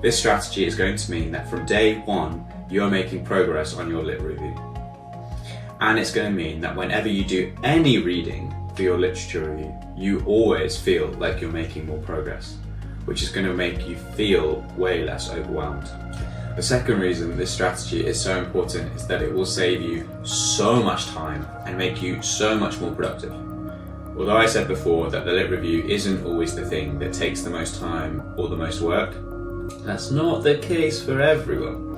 This strategy is going to mean that from day one, you're making progress on your lit review. And it's going to mean that whenever you do any reading for your literature review, you always feel like you're making more progress, which is going to make you feel way less overwhelmed. The second reason this strategy is so important is that it will save you so much time and make you so much more productive. Although I said before that the lit review isn't always the thing that takes the most time or the most work, that's not the case for everyone.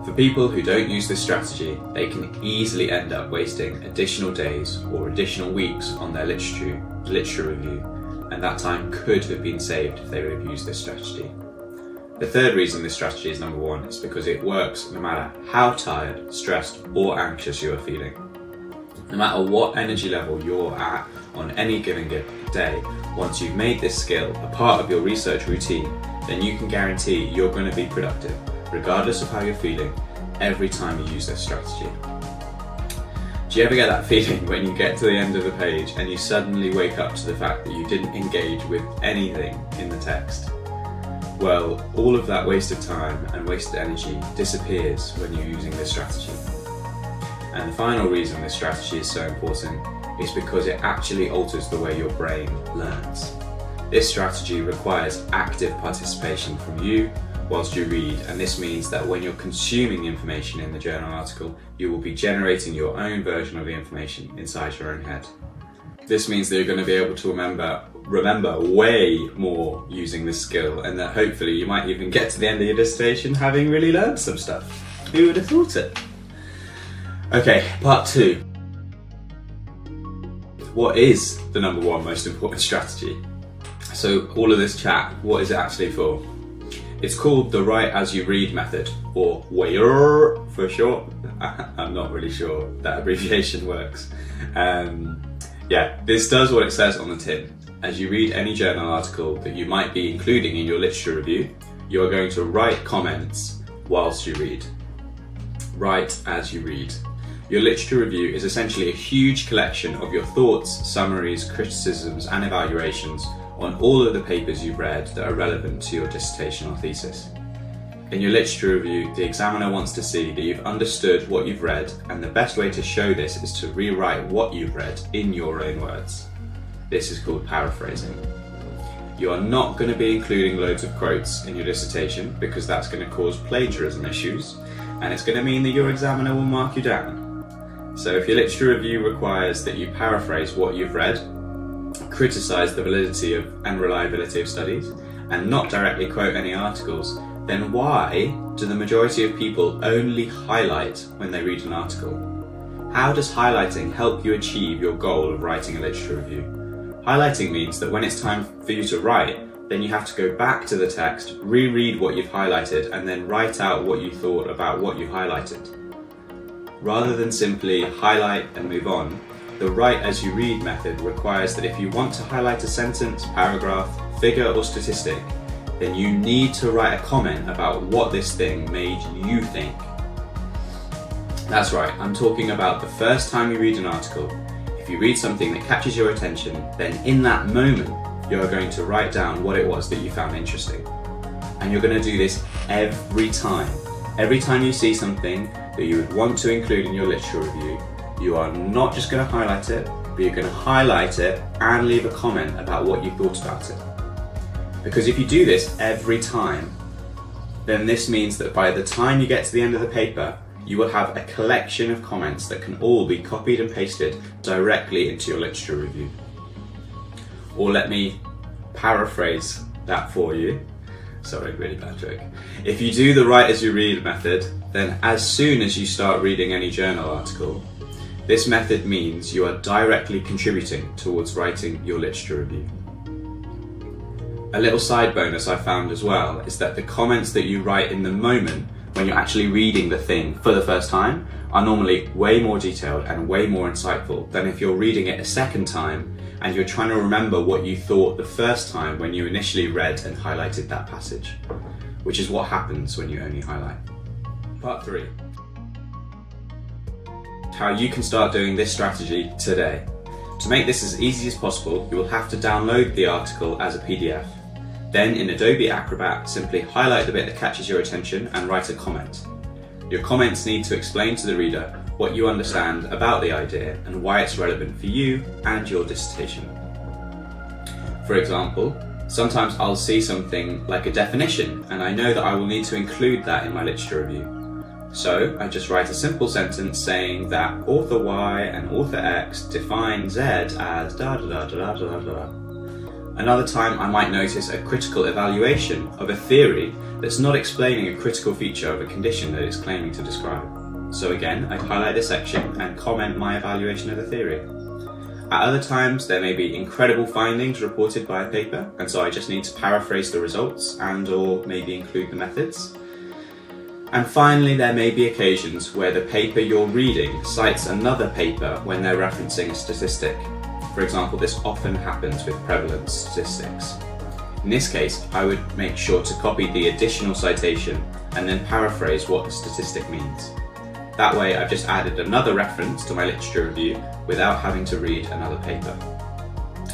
For people who don't use this strategy, they can easily end up wasting additional days or additional weeks on their literature review, and that time could have been saved if they would have used this strategy. The third reason this strategy is number one is because it works no matter how tired, stressed or anxious you are feeling. No matter what energy level you're at on any given day, once you've made this skill a part of your research routine, then you can guarantee you're going to be productive, regardless of how you're feeling, every time you use this strategy. Do you ever get that feeling when you get to the end of the page and you suddenly wake up to the fact that you didn't engage with anything in the text? Well, all of that wasted time and wasted energy disappears when you're using this strategy. And the final reason this strategy is so important is because it actually alters the way your brain learns. This strategy requires active participation from you whilst you read, and this means that when you're consuming the information in the journal article, you will be generating your own version of the information inside your own head. This means that you're going to be able to remember way more using this skill, and that hopefully you might even get to the end of your dissertation having really learned some stuff. Who would have thought it? Okay, part 2. What is the number one most important strategy? So all of this chat, what is it actually for? It's called the write as you read method, or WAYR for short. I'm not really sure that abbreviation works. This does what it says on the tin. As you read any journal article that you might be including in your literature review, you are going to write comments whilst you read. Write as you read. Your literature review is essentially a huge collection of your thoughts, summaries, criticisms and evaluations on all of the papers you've read that are relevant to your dissertation or thesis. In your literature review, the examiner wants to see that you've understood what you've read, and the best way to show this is to rewrite what you've read in your own words. This is called paraphrasing. You are not going to be including loads of quotes in your dissertation because that's going to cause plagiarism issues, and it's going to mean that your examiner will mark you down. So if your literature review requires that you paraphrase what you've read, criticise the validity and reliability of studies, and not directly quote any articles, then why do the majority of people only highlight when they read an article? How does highlighting help you achieve your goal of writing a literature review? Highlighting means that when it's time for you to write, then you have to go back to the text, reread what you've highlighted, and then write out what you thought about what you highlighted. Rather than simply highlight and move on, the write as you read method requires that if you want to highlight a sentence, paragraph, figure or statistic, then you need to write a comment about what this thing made you think. That's right, I'm talking about the first time you read an article. If you read something that catches your attention, then in that moment, you're going to write down what it was that you found interesting. And you're going to do this every time. Every time you see something that you would want to include in your literature review, you are not just going to highlight it, but you're going to highlight it and leave a comment about what you thought about it. Because if you do this every time, then this means that by the time you get to the end of the paper, you will have a collection of comments that can all be copied and pasted directly into your literature review. Or let me paraphrase that for you. Sorry, really bad joke. If you do the write as you read method, then as soon as you start reading any journal article, this method means you are directly contributing towards writing your literature review. A little side bonus I found as well is that the comments that you write in the moment when you're actually reading the thing for the first time are normally way more detailed and way more insightful than if you're reading it a second time and you're trying to remember what you thought the first time when you initially read and highlighted that passage, which is what happens when you only highlight. Part 3. How you can start doing this strategy today. To make this as easy as possible, you will have to download the article as a PDF. Then in Adobe Acrobat, simply highlight the bit that catches your attention and write a comment. Your comments need to explain to the reader what you understand about the idea and why it's relevant for you and your dissertation. For example, sometimes I'll see something like a definition and I know that I will need to include that in my literature review. So I just write a simple sentence saying that author Y and author X define Z as da da da da da da da. Another time I might notice a critical evaluation of a theory that's not explaining a critical feature of a condition that it's claiming to describe. So again, I'd highlight this section and comment my evaluation of the theory. At other times, there may be incredible findings reported by a paper, and so I just need to paraphrase the results and/or maybe include the methods. And finally, there may be occasions where the paper you're reading cites another paper when they're referencing a statistic. For example, this often happens with prevalence statistics. In this case, I would make sure to copy the additional citation and then paraphrase what the statistic means. That way, I've just added another reference to my literature review without having to read another paper.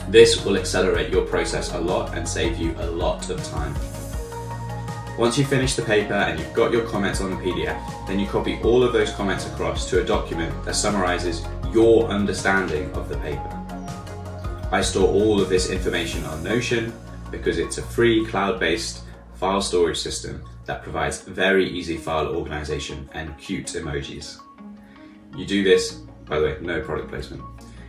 This will accelerate your process a lot and save you a lot of time. Once you finish the paper and you've got your comments on the PDF, then you copy all of those comments across to a document that summarizes your understanding of the paper. I store all of this information on Notion because it's a free cloud-based file storage system that provides very easy file organization and cute emojis. You do this, by the way, no product placement.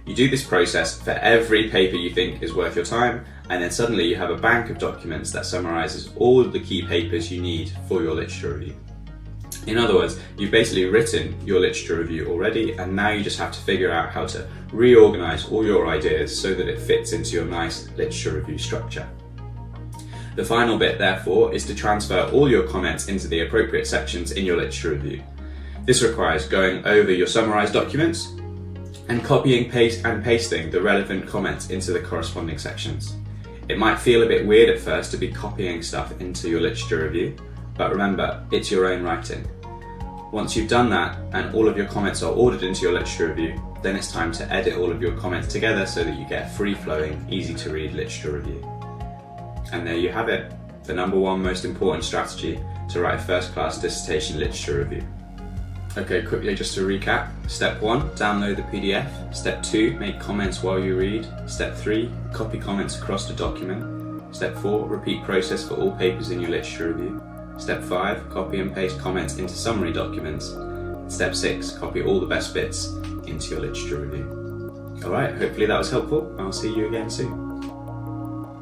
You do this process for every paper you think is worth your time, and then suddenly you have a bank of documents that summarizes all of the key papers you need for your literature review. In other words, you've basically written your literature review already, and now you just have to figure out how to reorganize all your ideas so that it fits into your nice literature review structure. The final bit, therefore, is to transfer all your comments into the appropriate sections in your literature review. This requires going over your summarized documents and copying and pasting the relevant comments into the corresponding sections. It might feel a bit weird at first to be copying stuff into your literature review, but remember, it's your own writing. Once you've done that and all of your comments are ordered into your literature review, then it's time to edit all of your comments together so that you get a free-flowing, easy-to-read literature review. And there you have it, the number one most important strategy to write a first-class dissertation literature review. Okay, quickly just to recap. Step 1, download the PDF. Step 2, make comments while you read. Step 3, copy comments across the document. Step 4, repeat process for all papers in your literature review. Step 5, copy and paste comments into summary documents. Step 6, copy all the best bits into your literature review. Alright, hopefully that was helpful. I'll see you again soon.